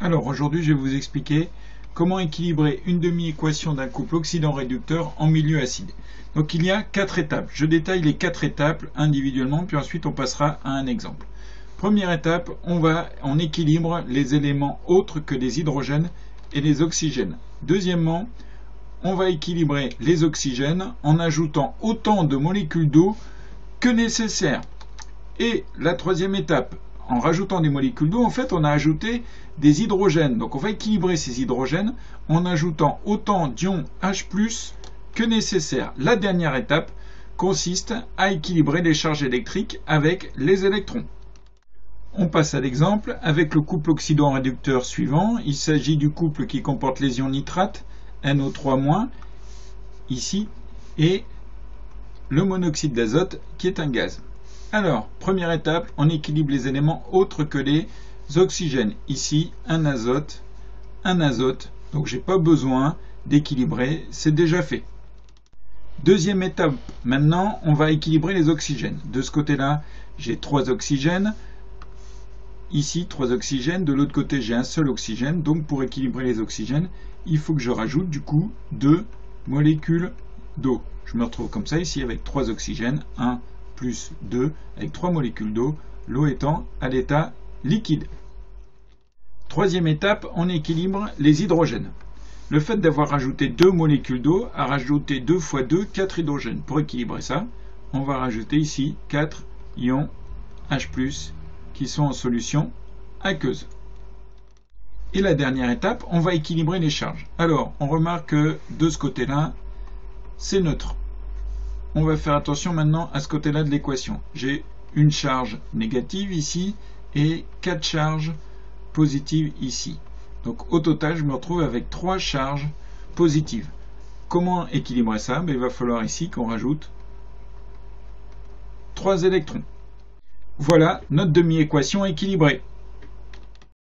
Alors aujourd'hui je vais vous expliquer comment équilibrer une demi-équation d'un couple oxydant-réducteur en milieu acide. Donc il y a 4 étapes. Je détaille les 4 étapes individuellement, puis ensuite on passera à un exemple. Première étape, on équilibre les éléments autres que les hydrogènes et les oxygènes. Deuxièmement, on va équilibrer les oxygènes en ajoutant autant de molécules d'eau que nécessaire. Et la troisième étape, en rajoutant des molécules d'eau, en fait, on a ajouté des hydrogènes. Donc, on va équilibrer ces hydrogènes en ajoutant autant d'ions H+ que nécessaire. La dernière étape consiste à équilibrer les charges électriques avec les électrons. On passe à l'exemple avec le couple oxydant-réducteur suivant. Il s'agit du couple qui comporte les ions nitrate, NO3-, ici, et le monoxyde d'azote qui est un gaz. Alors, première étape, on équilibre les éléments autres que les oxygènes. Ici, un azote, donc j'ai pas besoin d'équilibrer, c'est déjà fait. Deuxième étape, maintenant, on va équilibrer les oxygènes. De ce côté-là, j'ai 3 oxygènes. Ici, 3 oxygènes. De l'autre côté, j'ai un seul oxygène. Donc, pour équilibrer les oxygènes, il faut que je rajoute du coup 2 molécules d'eau. Je me retrouve comme ça ici avec 3 oxygènes, 1 plus 2 avec 3 molécules d'eau, l'eau étant à l'état liquide. Troisième étape, on équilibre les hydrogènes. Le fait d'avoir rajouté 2 molécules d'eau a rajouté 2 fois 2, 4 hydrogènes. Pour équilibrer ça, on va rajouter ici 4 ions H+, qui sont en solution aqueuse. Et la dernière étape, on va équilibrer les charges. Alors, on remarque que de ce côté-là, c'est neutre. On va faire attention maintenant à ce côté-là de l'équation. J'ai une charge négative ici et 4 charges positives ici. Donc au total, je me retrouve avec 3 charges positives. Comment équilibrer ça? Il va falloir ici qu'on rajoute 3 électrons. Voilà notre demi-équation équilibrée.